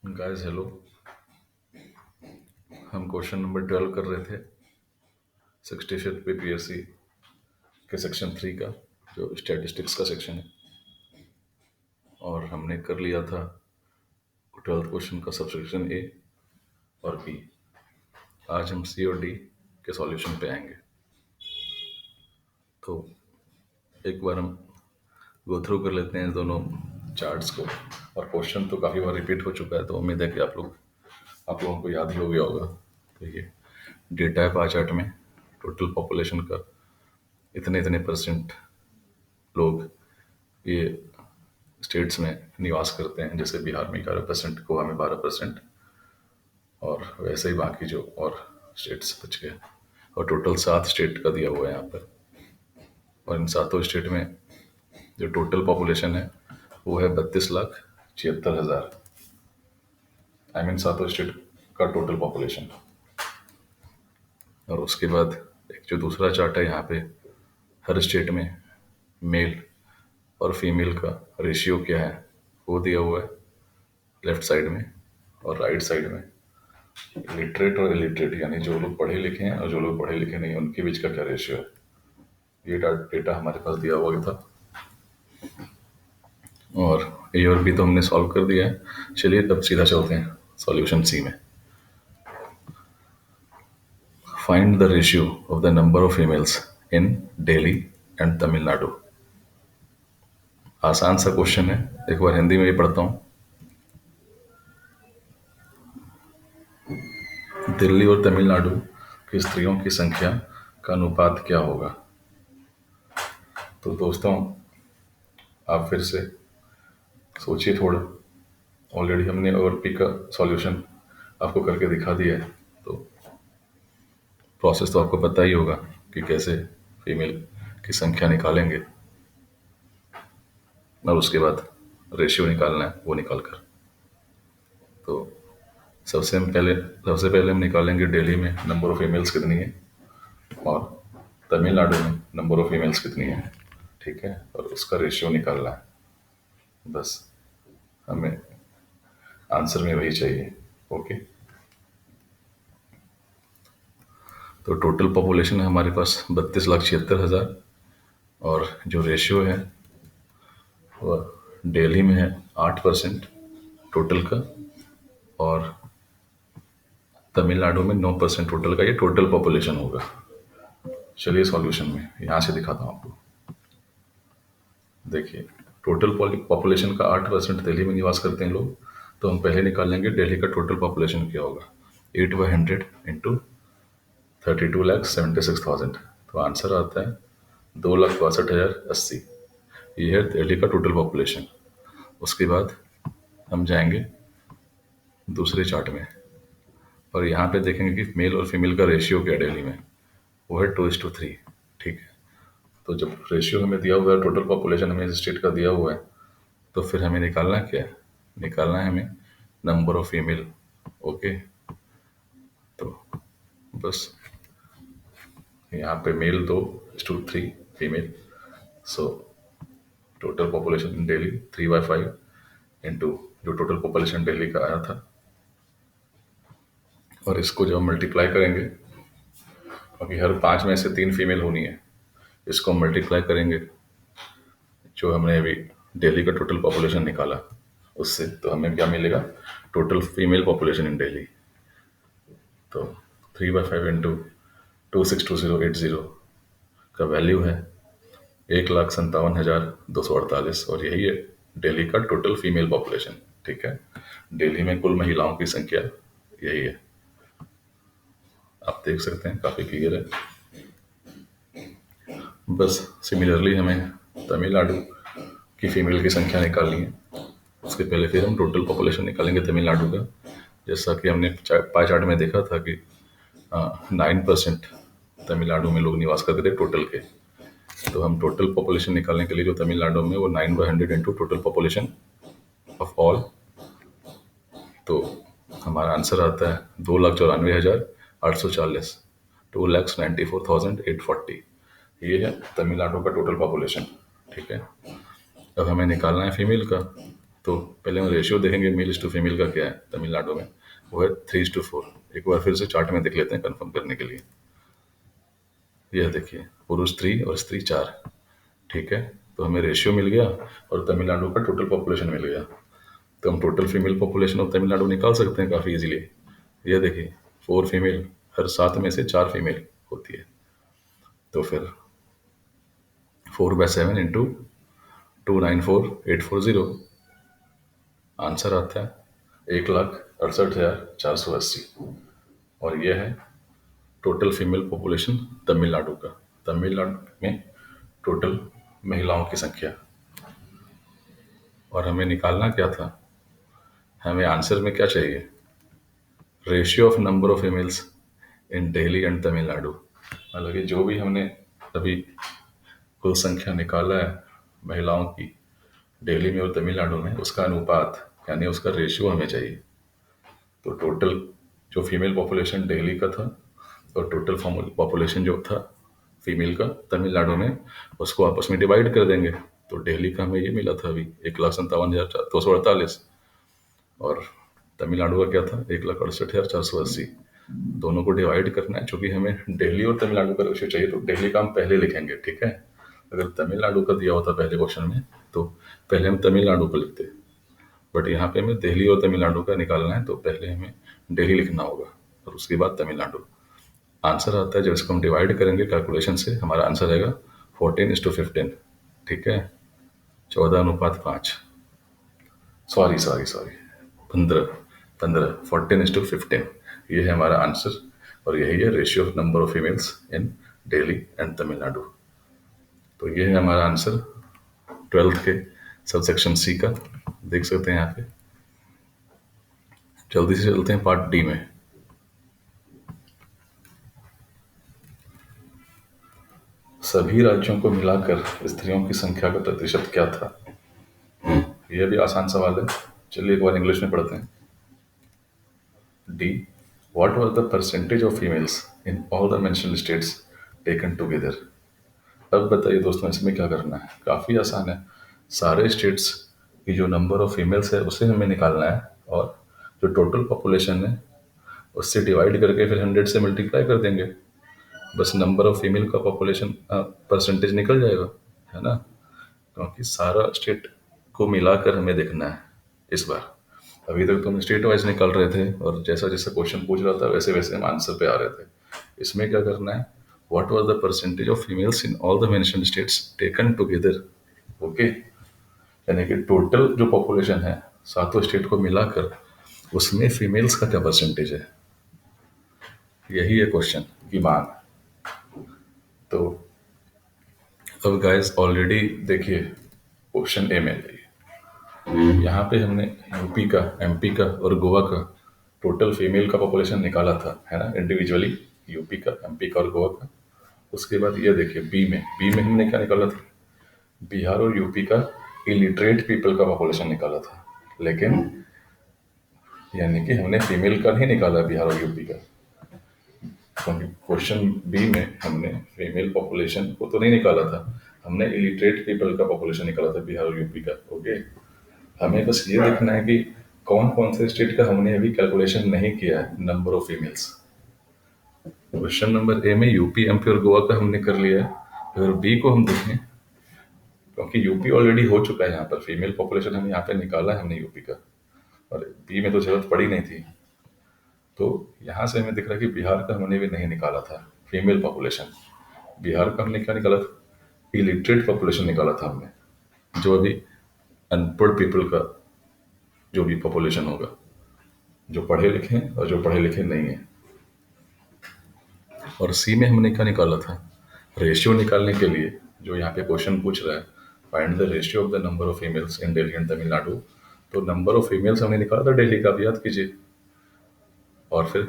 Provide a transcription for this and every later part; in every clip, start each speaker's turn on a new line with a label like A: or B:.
A: Guys hello. हम question number 12 कर रहे थे 65 पीपीएससी के सेक्शन 3 का, जो स्टैटिस्टिक्स का सेक्शन है। और हमने कर लिया था 12th क्वेश्चन का सब्सेक्शन ए और बी। आज हम सी और डी के सॉल्यूशन पे आएंगे। तो एक बार हम गो थ्रू कर लेते हैं दोनों चार्ट्स को। और क्वेश्चन तो काफ़ी बार रिपीट हो चुका है, तो उम्मीद है कि आप लोगों को याद ही हो गया होगा। तो ये डेटा है पाई चार्ट में टोटल पॉपुलेशन का। इतने इतने परसेंट लोग ये स्टेट्स में निवास करते हैं, जैसे बिहार में 11%, गोवा में 12%, और वैसे ही बाकी जो और स्टेट्स बच गए। और टोटल 7 स्टेट का दिया हुआ है यहाँ पर। और इन सातों स्टेट में जो टोटल पॉपुलेशन है वो है 32,76,000। आई मीन सातों स्टेट का टोटल पॉपुलेशन। और उसके बाद एक जो दूसरा चार्ट है यहाँ पे, हर स्टेट में मेल और फीमेल का रेशियो क्या है वो दिया हुआ है लेफ्ट साइड में। और राइट साइड में लिटरेट और इलिटरेट, यानी जो लोग पढ़े लिखे हैं और जो लोग पढ़े लिखे नहीं हैं, उनके बीच का क्या रेशियो है। ये डेटा हमारे पास दिया हुआ था। और ए और बी तो हमने सॉल्व कर दिया है। चलिए तब सीधा चलते हैं सॉल्यूशन सी में। Find the ratio of the number of females in Delhi and Tamil Nadu. आसान सा क्वेश्चन है, एक बार हिंदी में भी पढ़ता हूँ। दिल्ली और तमिलनाडु की स्त्रियों की संख्या का अनुपात क्या होगा। तो दोस्तों, आप फिर से सोचिए थोड़ा। ऑलरेडी हमने ओवरपी का सॉल्यूशन आपको करके दिखा दिया है, तो प्रोसेस तो आपको पता ही होगा कि कैसे फीमेल की संख्या निकालेंगे और उसके बाद रेशियो निकालना है वो निकाल कर। तो सबसे पहले हम निकालेंगे दिल्ली में नंबर ऑफ फीमेल्स कितनी है और तमिलनाडु में नंबर ऑफ फीमेल्स कितनी है, ठीक है। और उसका रेशियो निकालना है। बस हमें आंसर में वही चाहिए। ओके। तो टोटल पॉपुलेशन है हमारे पास 32,76,000। और जो रेशियो है वह दिल्ली में है 8% टोटल का, और तमिलनाडु में 9% टोटल का। ये टोटल पॉपुलेशन होगा। चलिए सॉल्यूशन में यहाँ से दिखाता हूँ आपको। देखिए, टोटल पॉपुलेशन का 8% दिल्ली में निवास करते हैं लोग, तो हम पहले निकाल लेंगे दिल्ली का टोटल पॉपुलेशन क्या होगा। 8/100 इंटू 32,76,000, तो आंसर आता है 2,62,080। ये है दिल्ली का टोटल पॉपुलेशन। उसके बाद हम जाएंगे दूसरे चार्ट में, और यहाँ पे देखेंगे कि मेल और फीमेल का रेशियो क्या है दिल्ली में। वो है 2:3, ठीक है। तो जब रेशियो हमें दिया हुआ है, टोटल पॉपुलेशन हमें स्टेट का दिया हुआ है, तो फिर हमें निकालना क्या है। निकालना है हमें नंबर ऑफ फीमेल। ओके। तो बस यहाँ पे male 2:3, female. So total population in Delhi 3/5 into जो टोटल पॉपुलेशन दिल्ली का आया था, और इसको जब मल्टीप्लाई करेंगे, क्योंकि हर 5 में से 3 फीमेल होनी है, इसको मल्टीप्लाई करेंगे जो हमने अभी दिल्ली का टोटल पॉपुलेशन निकाला उससे, तो हमें क्या मिलेगा, total female population in Delhi. तो 3/5 इंटू 2,620,80 का वैल्यू है 1,57,248, और यही है दिल्ली का टोटल फीमेल पॉपुलेशन, ठीक है। दिल्ली में कुल महिलाओं की संख्या यही है। आप देख सकते हैं, काफ़ी क्लियर है। बस सिमिलरली हमें तमिलनाडु की फीमेल की संख्या निकालनी है। उसके पहले फिर हम टोटल पॉपुलेशन निकालेंगे तमिलनाडु का। जैसा कि हमने पाई चार्ट में देखा था कि 9% तमिलनाडु में लोग निवास करते थे टोटल के। तो हम टोटल पॉपुलेशन निकालने के लिए जो तमिलनाडु में, वो 9/100 into total population of all, तो हमारा आंसर आता है 2,94,840, 2,94,840। ये है तमिलनाडु का टोटल पॉपुलेशन, ठीक है। अब हमें निकालना है फीमेल का, तो पहले हम रेशियो देखेंगे मेल टू फीमेल का क्या है तमिलनाडु में, वो है 3:4। एक बार फिर से चार्ट में देख लेते हैं कंफर्म करने के लिए। यह देखिए, पुरुष 3 और स्त्री 4। ठीक है, तो हमें रेशियो मिल गया और तमिलनाडु का टोटल पॉपुलेशन मिल गया। तो हम total female population of Tamil Nadu निकाल सकते हैं काफ़ी इजीली। ये देखिए, 4 फीमेल, हर 7 में से 4 फीमेल होती है। तो फिर 4/7 इंटू 294,840 आंसर आता है 1,68,480। और यह है टोटल फीमेल पॉपुलेशन तमिलनाडु का। तमिलनाडु में टोटल महिलाओं की संख्या। और हमें निकालना क्या था, हमें आंसर में क्या चाहिए, ratio of number of females in Delhi and Tamil Nadu. मतलब कि जो भी हमने अभी कुल संख्या निकाला है महिलाओं की दिल्ली में और तमिलनाडु में, उसका अनुपात यानी उसका रेशियो हमें चाहिए। तो टोटल जो फीमेल पॉपुलेशन दिल्ली का था और टोटल पॉपुलेशन जो था फीमेल का तमिलनाडु में, उसको आपस में डिवाइड कर देंगे। तो दिल्ली का हमें ये मिला था अभी 1,57,248, और तमिलनाडु का क्या था 1,68,480। दोनों को डिवाइड करना है, चूंकि हमें दिल्ली और तमिलनाडु का रेशियो चाहिए तो दिल्ली का हम पहले लिखेंगे। ठीक है, अगर तमिलनाडु का दिया होता पहले क्वेश्चन में तो पहले हम तमिलनाडु को लिखते, बट यहाँ पे हमें दिल्ली और तमिलनाडु का निकालना है तो पहले हमें दिल्ली लिखना होगा और उसके बाद तमिलनाडु। आंसर आता है जब इसको हम डिवाइड करेंगे कैलकुलेशन से, हमारा आंसर आएगा 14:15। ठीक है, 14:5, सॉरी सॉरी सॉरी, 14:15, ये है हमारा आंसर। और यही है ratio of number of females in Delhi and Tamil Nadu. तो ये है हमारा आंसर 12th के सब सेक्शन सी का, देख सकते हैं यहाँ पे। जल्दी से चलते हैं पार्ट डी में। सभी राज्यों को मिलाकर स्त्रियों की संख्या का प्रतिशत क्या था। यह भी आसान सवाल है, चलिए एक बार इंग्लिश में पढ़ते हैं। D, what was the percentage of females in all the mentioned states taken together. अब बताइए दोस्तों, इसमें क्या करना है, काफ़ी आसान है। सारे स्टेट्स की जो नंबर ऑफ फीमेल्स है उसे हमें निकालना है, और जो टोटल पॉपुलेशन है उससे डिवाइड करके फिर 100 से मल्टीप्लाई कर देंगे, बस नंबर ऑफ फीमेल का पॉपुलेशन परसेंटेज निकल जाएगा, है ना। क्योंकि सारा स्टेट को मिलाकर हमें देखना है इस बार। अभी तक तो हम स्टेट वाइज निकाल रहे थे और जैसा जैसा क्वेश्चन पूछ रहा था वैसे वैसे हम आंसर पे आ रहे थे। इसमें क्या करना है, what was the percentage of females in all the mentioned states taken together. Okay, यानी कि टोटल जो पॉपुलेशन है सातों स्टेट को मिलाकर उसमें फीमेल्स का क्या परसेंटेज है, यही है क्वेश्चन की मांग। तो अब गाइस ऑलरेडी देखिए क्वेश्चन ए में यहाँ पे हमने यूपी का, एमपी का और गोवा का टोटल फीमेल का पॉपुलेशन निकाला था, है ना, इंडिविजुअली यूपी का, एमपी का और गोवा का। उसके बाद ये देखिए बी में हमने क्या निकाला था, बिहार और यूपी का इलिटरेट पीपल का पॉपुलेशन निकाला था। लेकिन यानी कि हमने फीमेल का नहीं निकाला बिहार और यूपी का, क्योंकि क्वेश्चन बी में हमने फीमेल पॉपुलेशन को तो नहीं निकाला था, हमने इलिटरेट पीपल का पॉपुलेशन निकाला था बिहार और यूपी का। ओके, हमें बस ये देखना है कि कौन कौन से स्टेट का हमने अभी कैलकुलेशन नहीं किया है number of females. Question number A में यूपी, एमपी और गोवा का हमने कर लिया है। अगर बी को हम देखें, क्योंकि यूपी ऑलरेडी हो चुका है, यहाँ पर फीमेल पॉपुलेशन हम यहाँ पे निकाला है हमने यूपी का, और बी में तो जरूरत पड़ी नहीं थी। तो यहाँ से हमें दिख रहा है कि बिहार का हमने भी नहीं निकाला था फीमेल पॉपुलेशन। बिहार का हमने क्या निकाला था, इलिटरेट पॉपुलेशन निकाला था हमने, जो अभी अनपढ़ पीपल का जो भी पॉपुलेशन होगा, जो पढ़े लिखे हैं और जो पढ़े लिखे नहीं है। और सी में हमने क्या निकाला था, रेशियो निकालने के लिए जो यहाँ पे क्वेश्चन पूछ रहा है, find the ratio of the number of females in Delhi and Tamil Nadu. तो नंबर ऑफ फीमेल्स हमने निकाला था दिल्ली का, भी याद कीजिए, और फिर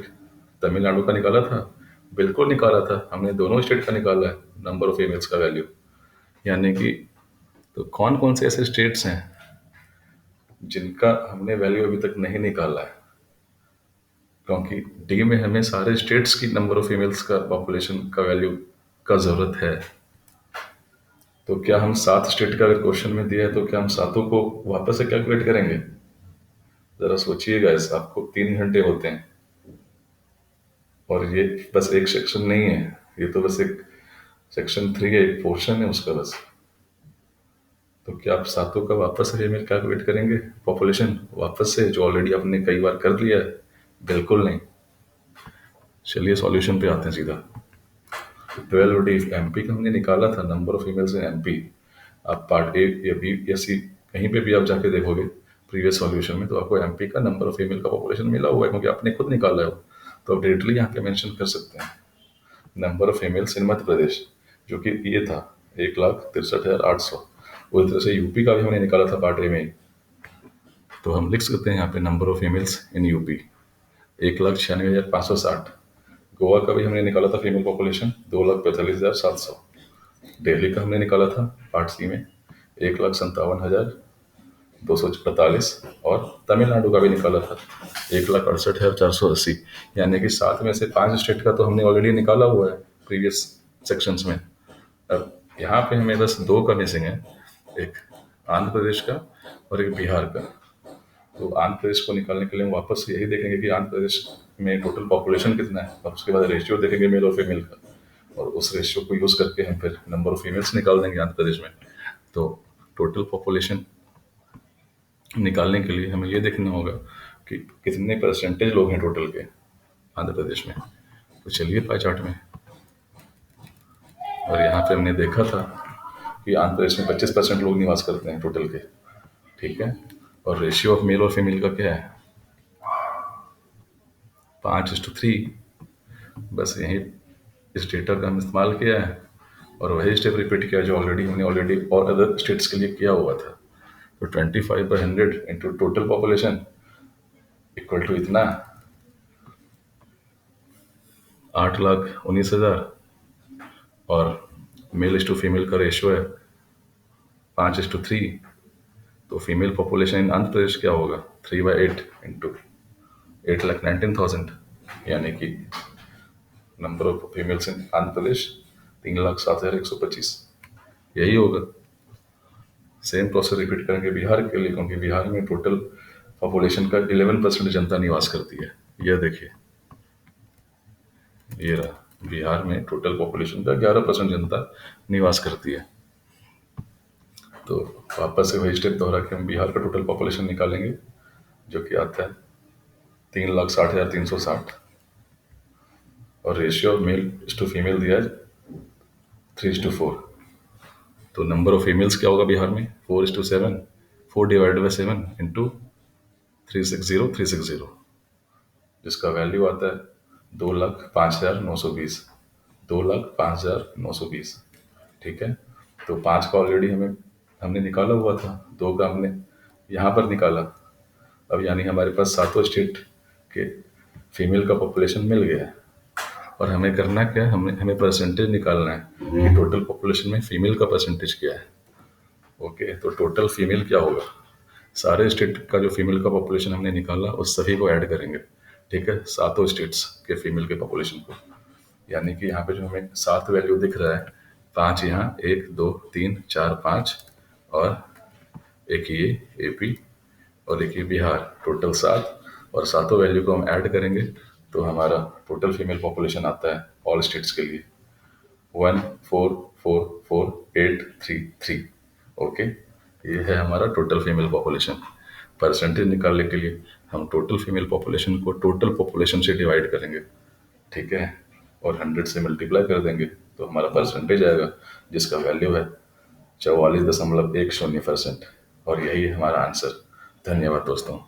A: तमिलनाडु का निकाला था, बिल्कुल निकाला था हमने, दोनों स्टेट का निकाला है नंबर ऑफ फीमेल्स का वैल्यू। यानी कि तो कौन कौन से ऐसे स्टेट्स हैं जिनका हमने वैल्यू अभी तक नहीं निकाला है, क्योंकि डी में हमें सारे स्टेट्स की नंबर ऑफ फीमेल्स का पॉपुलेशन का वैल्यू का जरूरत है। तो क्या हम 7 स्टेट का अगर क्वेश्चन में दिया है तो क्या हम सातों को वापस से कैलकुलेट करेंगे? जरा सोचिएगा, इस आपको 3 घंटे होते हैं और ये बस एक सेक्शन नहीं है, ये तो बस एक सेक्शन 3 है, एक पोर्शन है उसका बस। तो क्या आप सातों का वापस से ईमेल कैलकुलेट करेंगे पॉपुलेशन वापस से, जो ऑलरेडी आपने कई बार कर लिया है? बिल्कुल नहीं। चलिए सॉल्यूशन पे आते हैं सीधा। 12 एमपी का हमने निकाला था, number of females in MP. आप पार्ट ए या बी या सी कहीं पे भी आप जाके देखोगे प्रीवियस सॉल्यूशन में, तो आपको एमपी का नंबर ऑफ फीमेल का पॉपुलेशन मिला हुआ है, क्योंकि आपने खुद निकाला है वो। तो आप डायरेक्टली यहाँ पे मेंशन कर सकते हैं नंबर ऑफ फीमेल्स इन मध्य प्रदेश, जो कि ये था 1,63,800। उसी तरह से यूपी का भी हमने निकाला था पार्ट ए में ही। तो हम लिख सकते हैं यहाँ पे number of females in UP 1,96,560। Goa का भी हमने निकाला था फीमेल पॉपुलेशन 2,45,700। दिल्ली का हमने निकाला था पार्ट सी में 1,57,245। और तमिलनाडु का भी निकाला था 1,68,480। यानी कि 7 में से 5 स्टेट का तो हमने ऑलरेडी निकाला हुआ है प्रीवियस सेक्शंस में। अब यहाँ पे हमें बस 2 का मिसिंग है, एक आंध्र प्रदेश का और एक बिहार का। तो आंध्र प्रदेश को निकालने के लिए हम वापस यही देखेंगे कि आंध्र प्रदेश में टोटल पॉपुलेशन कितना है, और उसके बाद रेशियो देखेंगे मेल और फीमेल का, और उस रेशियो को यूज करके हम फिर नंबर ऑफ फीमेल्स निकाल देंगे आंध्र प्रदेश में। तो टोटल पॉपुलेशन निकालने के लिए हमें ये देखना होगा कि कितने परसेंटेज लोग हैं टोटल के आंध्र प्रदेश में। तो चलिए पाई चार्ट में, और यहाँ पे हमने देखा था कि आंध्र प्रदेश में 25% लोग निवास करते हैं टोटल के, ठीक है। और रेशियो ऑफ मेल और फीमेल का क्या है? 5:3। बस यही इस डेटा का हम इस्तेमाल किया है और वही स्टेप रिपीट किया जो हमने ऑलरेडी और अदर स्टेट्स के लिए किया हुआ था। तो 25/100 into total population equal to इतना 8,19,000। और मेल इस टू फीमेल का रेशियो है 5:3। तो female population in Andhra Pradesh क्या होगा? 3/8 इंटू 8,19,000। यानी कि number of females in Andhra Pradesh 3,07,125। यही होगा। सेम प्रोसेस रिपीट करेंगे बिहार के लिए, क्योंकि बिहार में टोटल पॉपुलेशन का 11% जनता निवास करती है। यह देखिए, ये रहा, बिहार में टोटल पॉपुलेशन का 11% जनता निवास करती है। तो वापस से वही स्टेप दोहरा के हम बिहार का टोटल पॉपुलेशन निकालेंगे, जो कि आता है 3,60,360। और ratio of male to female दिया है 3:4। तो नंबर ऑफ फीमेल्स क्या होगा बिहार में? 4:7। 4/7 इंटू 360,360, जिसका वैल्यू आता है 2,05,920। 2,05,920, ठीक है। तो 5 का ऑलरेडी हमने निकाला हुआ था, 2 का हमने यहाँ पर निकाला। अब यानी हमारे पास सातों स्टेट के फीमेल का पॉपुलेशन मिल गया है। और हमें करना क्या है? हमें परसेंटेज निकालना है कि टोटल पॉपुलेशन में फीमेल का परसेंटेज क्या है। ओके, तो टोटल फीमेल क्या होगा? सारे स्टेट का जो फीमेल का पॉपुलेशन हमने निकाला उस सभी को ऐड करेंगे, ठीक है, सातों स्टेट्स के फीमेल के पॉपुलेशन को। यानी कि यहाँ पे जो हमें 7 वैल्यू दिख रहा है, 5 यहाँ, 1 2 3 4 5, और एक ये एपी और एक ये बिहार, टोटल 7। और सातों वैल्यू को हम ऐड करेंगे तो हमारा टोटल फीमेल पॉपुलेशन आता है ऑल स्टेट्स के लिए 1,444,833। ओके, ये है हमारा टोटल फीमेल पॉपुलेशन। परसेंटेज निकालने के लिए हम टोटल फीमेल पॉपुलेशन को टोटल पॉपुलेशन से डिवाइड करेंगे, ठीक है, और 100 से मल्टीप्लाई कर देंगे तो हमारा परसेंटेज आएगा, जिसका वैल्यू है 44.10%। और यही है हमारा आंसर। धन्यवाद दोस्तों।